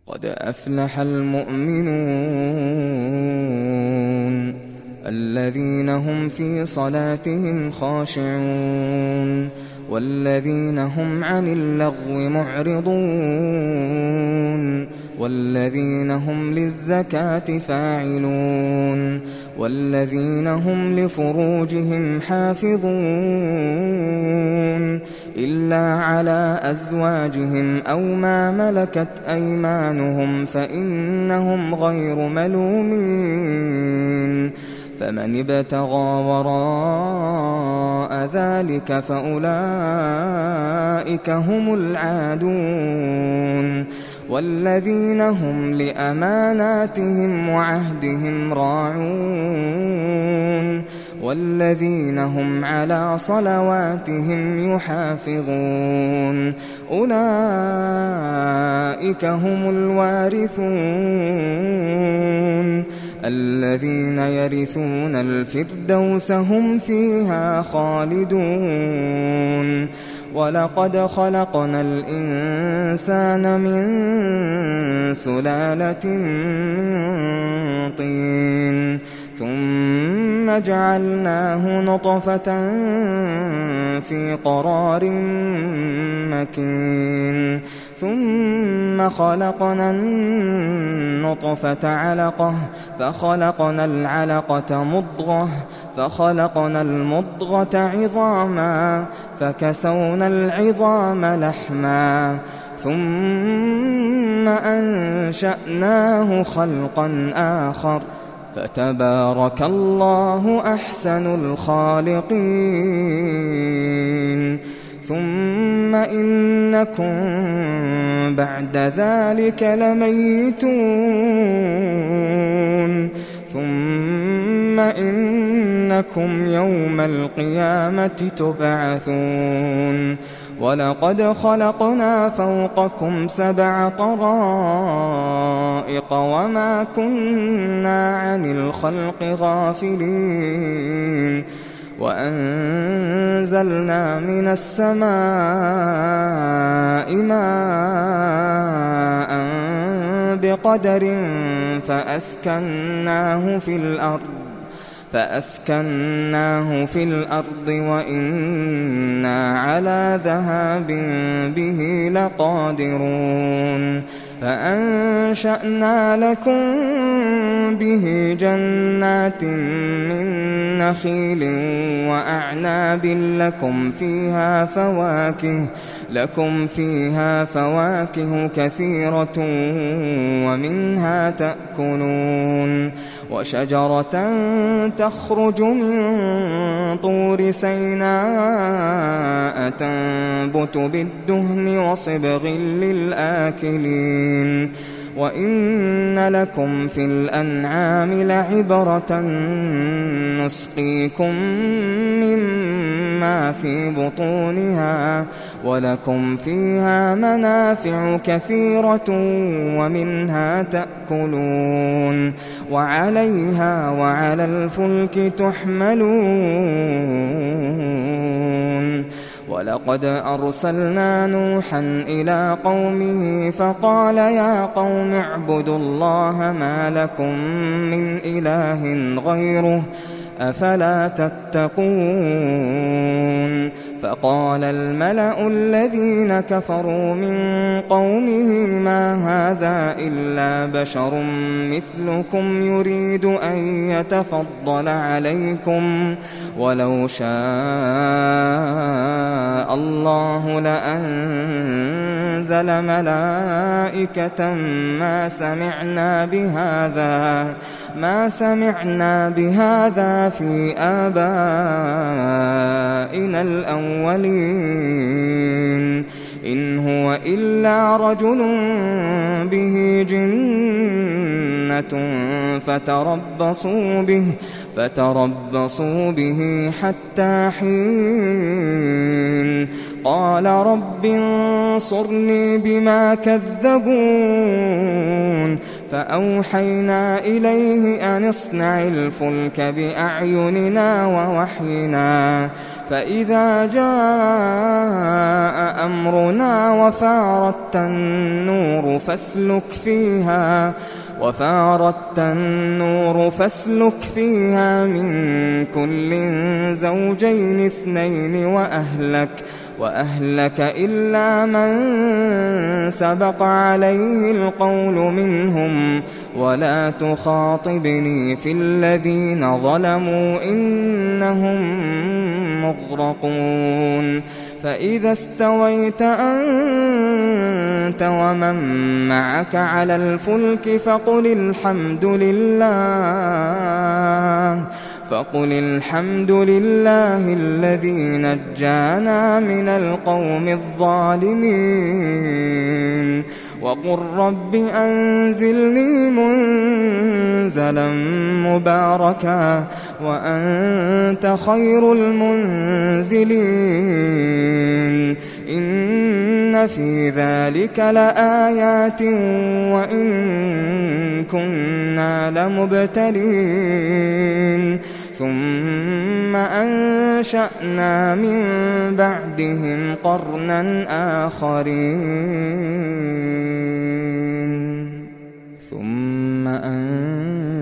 قد أفلح المؤمنون الذين هم في صلاتهم خاشعون والذين هم عن اللغو معرضون والذين هم للزكاة فاعلون والذين هم لفروجهم حافظون إلا على أزواجهم أو ما ملكت أيمانهم فإنهم غير ملومين فمن ابتغى وراء ذلك فأولئك هم العادون والذين هم لأماناتهم وعهدهم راعون والذين هم على صلواتهم يحافظون أولئك هم الوارثون الذين يرثون الفردوس هم فيها خالدون ولقد خلقنا الإنسان من سلالة من طين ثم جعلناه نطفة في قرار مكين ثم خلقنا النطفة علقة فخلقنا العلقة مضغة فخلقنا المضغة عظاما فكسونا العظام لحما ثم أنشأناه خلقا آخر فتبارك الله أحسن الخالقين ثم إنكم بعد ذلك لميتون ثم إنكم يوم القيامة تبعثون ولقد خلقنا فوقكم 7 طرائق وما كنا عن الخلق غافلين وأنزلنا من السماء ماء بقدر فأسكناه في الأرض وإنا على ذهاب به لقادرون فأنشأنا لكم به جنات من نخيل وأعناب لكم فيها فواكه كثيرة ومنها تأكلون وشجرة تخرج من طور سيناء تنبت بالدهن وصبغ للآكلين وإن لكم في الأنعام لعبرة نسقيكم مما في بطونها ولكم فيها منافع كثيرة ومنها تأكلون وعليها وعلى الفلك تحملون ولقد أرسلنا نوحا إلى قومه فقال يا قوم اعبدوا الله ما لكم من إله غيره أفلا تتقون فقال الملأ الذين كفروا من قومه ما هذا إلا بشر مثلكم يريد أن يتفضل عليكم ولو شاء الله لأنزل ملائكة ما سمعنا بهذا في آبائنا الأولين إن هو إلا رجل به جنة فتربصوا به حتى حين قال رب انصرني بما كذبون فأوحينا إليه أن اصنع الفلك بأعيننا ووحينا فإذا جاء أمرنا وفارت النور فاسلك فيها من كل زوجين اثنين وأهلك إلا من سبق عليه القول منهم ولا تخاطبني في الذين ظلموا إنهم مغرقون فإذا استويت أنت ومن معك على الفلك فقل الحمد لله الذي نجانا من القوم الظالمين وقل رب أنزلني منزلا مباركا وأنت خير المنزلين إن في ذلك لآيات وإن كنا لمبتلين ثم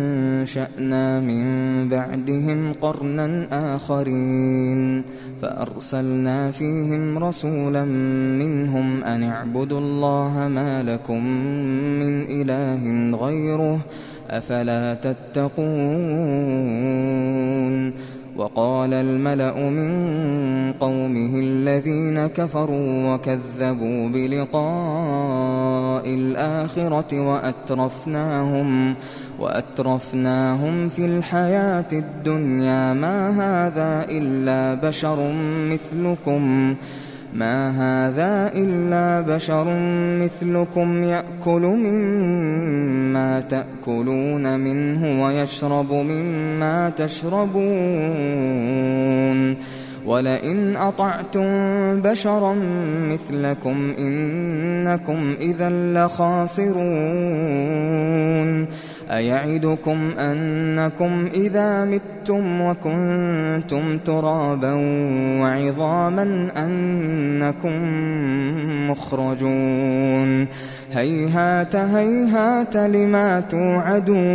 أنشأنا من بعدهم قرنا آخرين فأرسلنا فيهم رسولا منهم أن اعبدوا الله ما لكم من إله غيره أفلا تتقون وقال الملأ من قومه الذين كفروا وكذبوا بلقاء الآخرة وأترفناهم في الحياة الدنيا ما هذا إلا بشر مثلكم يأكل مما تأكلون منه ويشرب مما تشربون ولئن أطعتم بشرا مثلكم إنكم إذا لخاسرون أيعدكم أنكم إذا متم وكنتم ترابا وعظاما أنكم مخرجون هيهات لما توعدون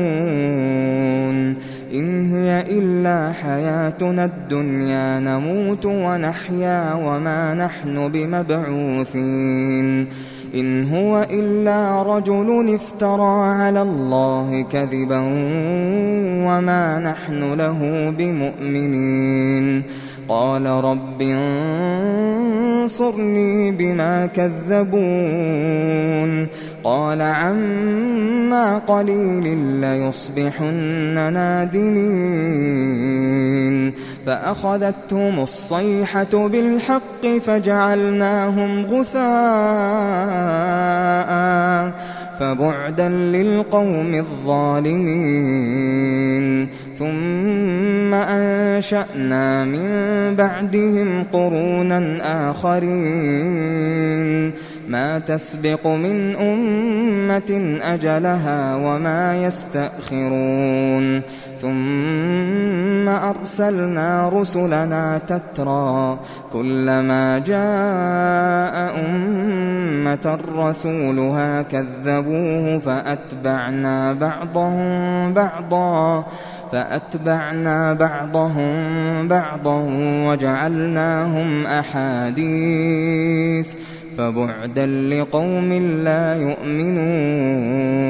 إن هي إلا حياتنا الدنيا نموت ونحيا وما نحن بمبعوثين إن هو إلا رجل افترى على الله كذبا وما نحن له بمؤمنين قال رب انصرني بما كذبون قال عما قليل ليصبحن نادمين فأخذتهم الصيحة بالحق فجعلناهم غثاء فبعدا للقوم الظالمين ثم أنشأنا من بعدهم قرونا آخرين ما تسبق من أمة أجلها وما يستأخرون ثم أرسلنا رسلنا تترى كلما جاء أمة رسولها كذبوه فأتبعنا بعضهم بعضا وجعلناهم أحاديث فبعدا لقوم لا يؤمنون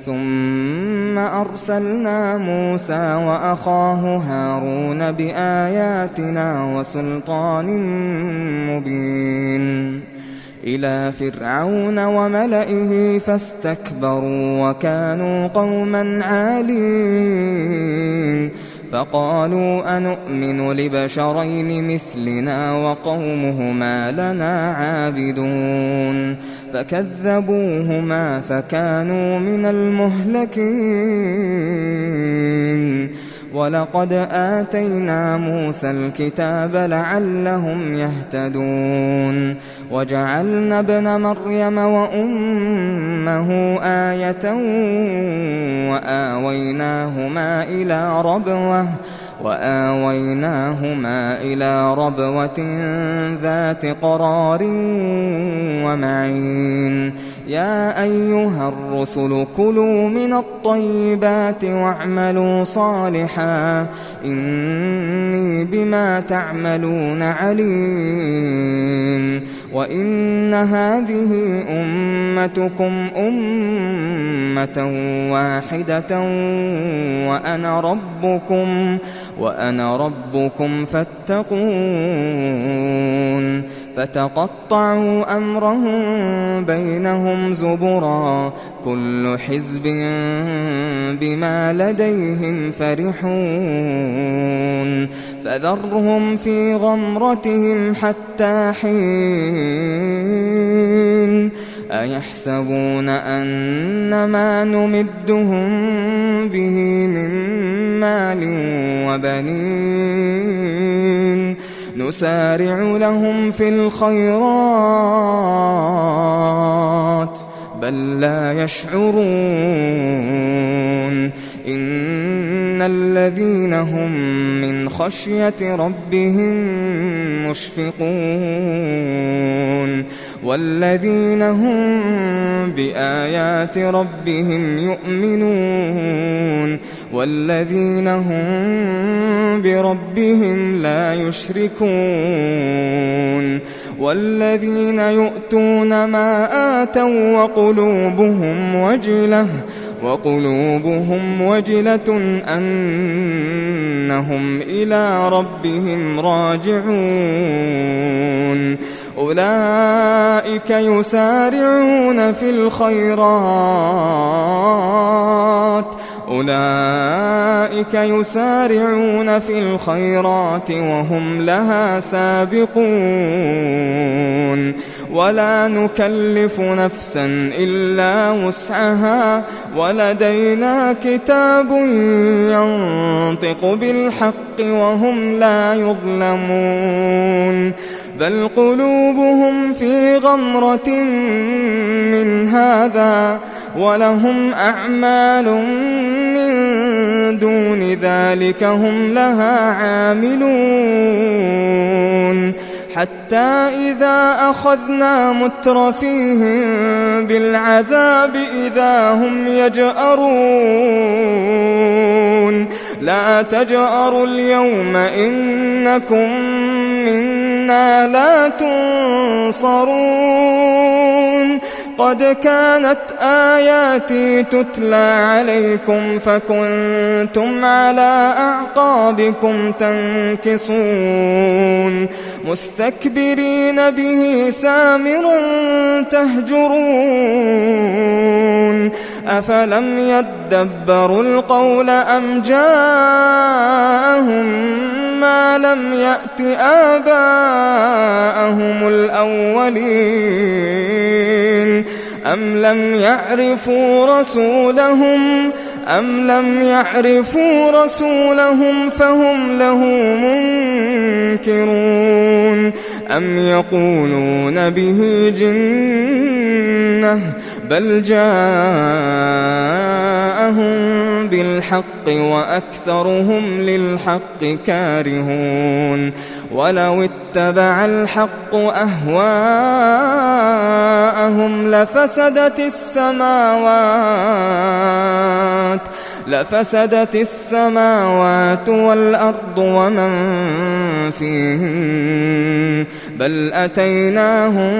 ثم أرسلنا موسى وأخاه هارون بآياتنا وسلطان مبين إلى فرعون وملئه فاستكبروا وكانوا قوما عالين فقالوا أنؤمن لبشرين مثلنا وقومهما لنا عابدون فكذبوهما فكانوا من المهلكين ولقد آتينا موسى الكتاب لعلهم يهتدون وجعلنا ابن مريم وأمه آية وآويناهما إلى ربوة ذات قرار ومعين يا أيها الرسل كلوا من الطيبات واعملوا صالحا إني بما تعملون عليم وإن هذه أمتكم أمة واحدة وأنا ربكم فاتقون فتقطعوا أمرهم بينهم زبرا كل حزب بما لديهم فرحون فذرهم في غمرتهم حتى حين أيحسبون أن ما نمدهم به من مال وبنين نسارع لهم في الخيرات بل لا يشعرون إن الذين هم من خشية ربهم مشفقون والذين هم بآيات ربهم يؤمنون والذين هم بربهم لا يشركون والذين يؤتون ما آتوا وقلوبهم وجلة أنهم إلى ربهم راجعون أولئك يسارعون في الخيرات وهم لها سابقون ولا نكلف نفسا إلا وسعها ولدينا كتاب ينطق بالحق وهم لا يظلمون بل قلوبهم في غمرة من هذا ولهم أعمال من دون ذلك هم لها عاملون حتى إذا أخذنا مترفيهم بالعذاب إذا هم يجأرون لا تجأروا اليوم إنكم منا لا تنصرون قد كانت آياتي تتلى عليكم فكنتم على أعقابكم تنكصون مستكبرين به سامرا تهجرون أفلم يدبروا القول أم جاءهم ما لم يأت آباءهم الأولين أم لم يعرفوا رسولهم فهم له منكرون أم يقولون به جنة بل جاءهم بالحق وأكثرهم للحق كارهون ولو اتبع الحق أهواءهم لفسدت السماوات والأرض ومن فيهن بل أتيناهم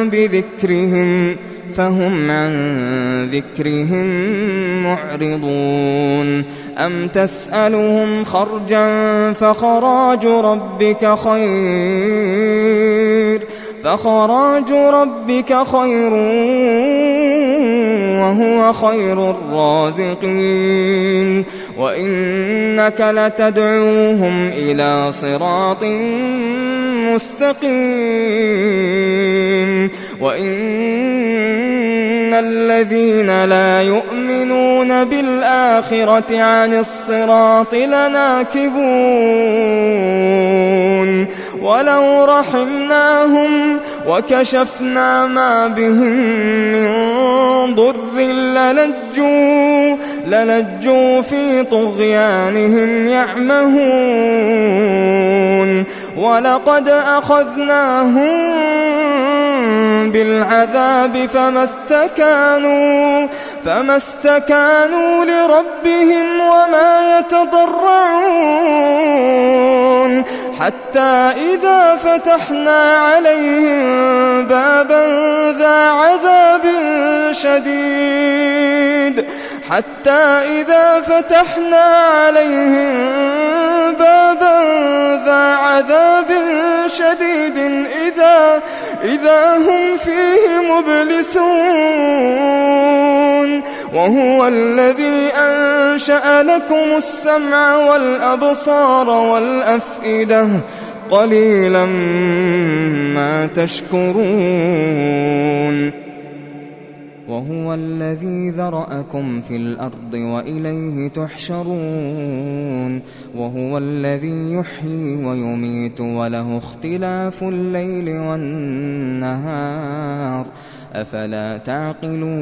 بذكرهم فهم عن ذكرهم معرضون أم تسألهم خرجا فخراج ربك خير وهو خير الرازقين وإنك لتدعوهم إلى صراط مستقيم وإن الذين لا يؤمنون بالآخرة عن الصراط لناكبون ولو رحمناهم وكشفنا ما بهم من ضر للجوا في طغيانهم يعمهون ولقد أخذناهم بالعذاب فما استكانوا لربهم وما يتضرعون حتى إذا فتحنا عليهم بابا ذا عذاب شديد إذا هم فيه مبلسون وهو الذي أنشأ لكم السمع والأبصار والأفئدة قليلا ما تشكرون وهو الذي ذرأكم في الأرض وإليه تحشرون وهو الذي يحيي ويميت وله اختلاف الليل والنهار أفلا تعقلون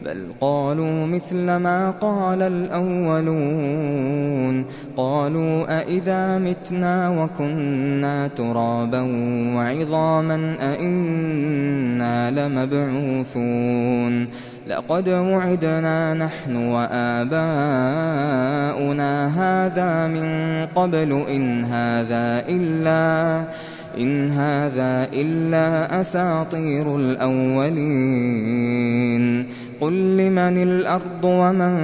بل قالوا مثل ما قال الأولون قالوا أإذا متنا وكنا ترابا وعظاما أإنا لمبعوثون لقد وعدنا نحن وآباؤنا هذا من قبل إن هذا إلا أساطير الأولين قل لمن الأرض ومن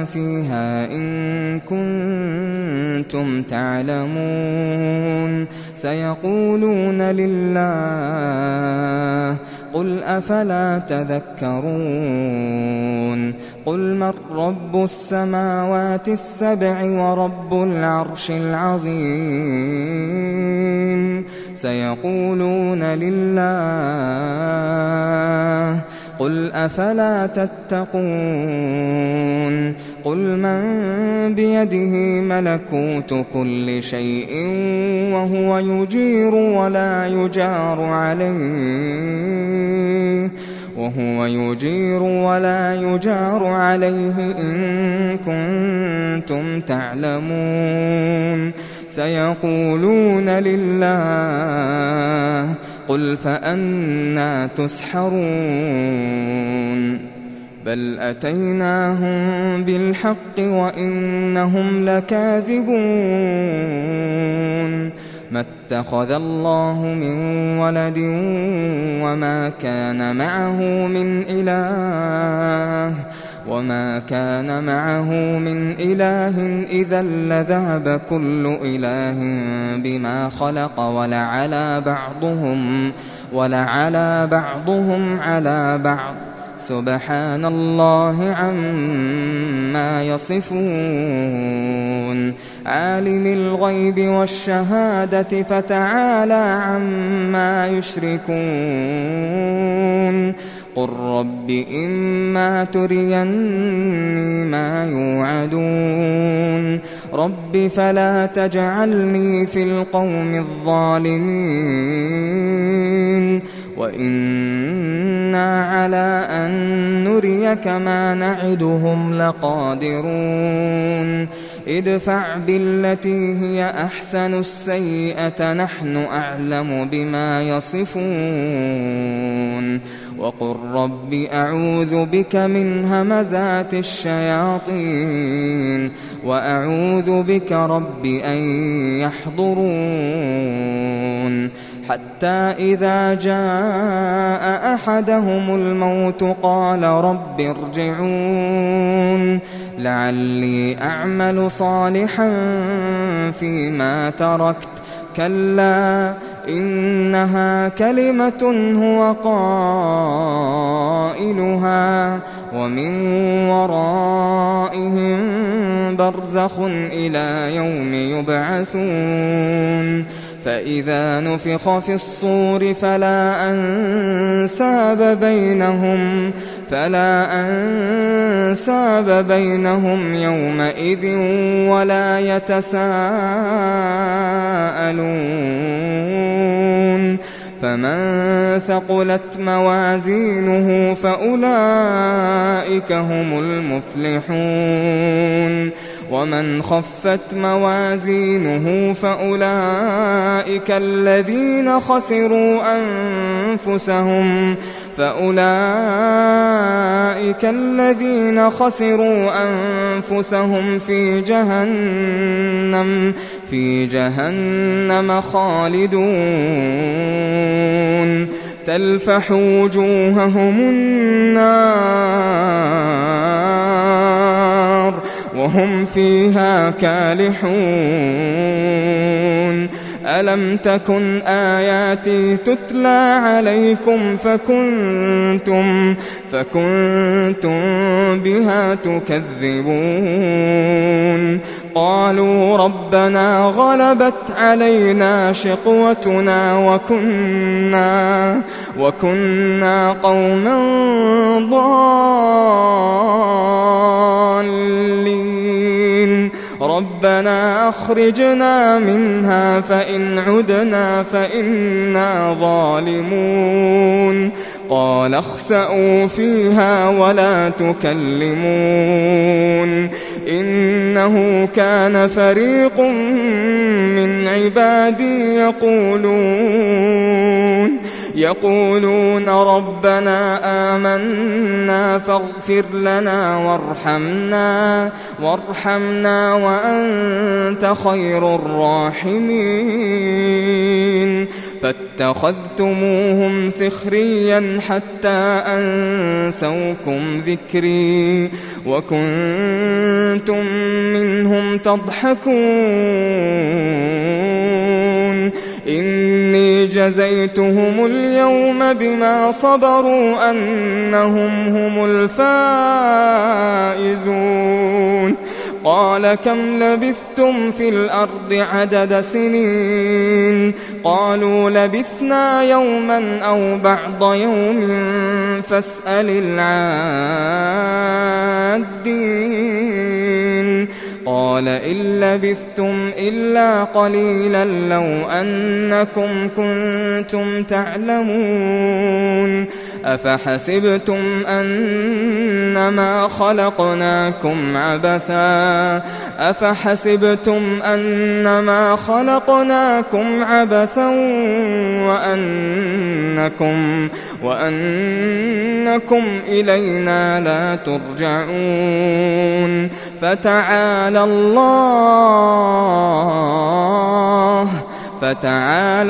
فيها إن كنتم تعلمون سيقولون لله قل أفلا تذكرون قل من رب السماوات السبع ورب العرش العظيم سيقولون لله قل أفلا تتقون قل من بيده ملكوت كل شيء وهو يجير ولا يجار عليه إن كنتم تعلمون سيقولون لله قل فأنى تسحرون بل أتيناهم بالحق وإنهم لكاذبون ما اتخذ الله من ولد وما كان معه من إله إذا لذهب كل إله بما خلق ولعلى بعضهم على بعض سبحان الله عما يصفون عالم الغيب والشهادة فتعالى عما يشركون قل رب إما تريني ما يوعدون رب فلا تجعلني في القوم الظالمين وإنا على أن نريك ما نعدهم لقادرون ادفع بالتي هي أحسن السيئة نحن أعلم بما يصفون وقل رب أعوذ بك من همزات الشياطين وأعوذ بك رب أن يحضرون حتى إذا جاء أحدهم الموت قال رب ارجعون لعلي أعمل صالحا فيما تركت كلا إنها كلمة هو قائلها ومن ورائهم برزخ إلى يوم يبعثون فإذا نفخ في الصور فلا أنساب بينهم يومئذ ولا يتساءلون فمن ثقلت موازينه فأولئك هم المفلحون ومن خفت موازينه فأولئك الذين خسروا أنفسهم في جهنم خالدون تلفح وجوههم النار وهم فيها كالحون ألم تكن آياتي تتلى عليكم فكنتم بها تكذبون قالوا ربنا غلبت علينا شقوتنا وكنا قوما ضالين ربنا أخرجنا منها فإن عدنا فإنا ظالمون قال اخسئوا فيها ولا تكلمون إنه كان فريق من عبادي يقولون ربنا آمنا فاغفر لنا وارحمنا وأنت خير الراحمين فاتخذتموهم سخريا حتى أنسوكم ذكري وكنتم منهم تضحكون إني جزيتهم اليوم بما صبروا أنهم هم الفائزون قال كم لبثتم في الأرض عدد سنين قالوا لبثنا يوما أو بعض يوم فاسأل العادين قال إن لبثتم إلا قليلا لو أنكم كنتم تعلمون أفحسبتم أنما خلقناكم عبثا وأنكم إلينا لا ترجعون فتعالى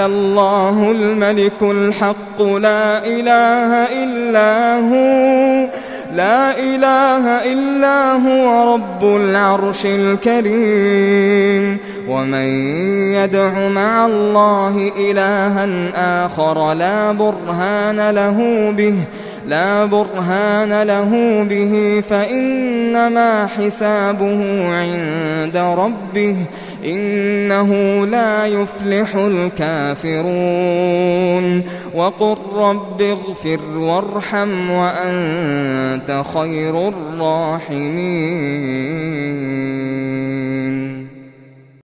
الله الملك الحق لا إله إلا هو رب العرش الكريم ومن يدع مع الله إلها آخر لا برهان له به فإنما حسابه عند ربه إنه لا يفلح الكافرون وقل رب اغفر وارحم وأنت خير الراحمين.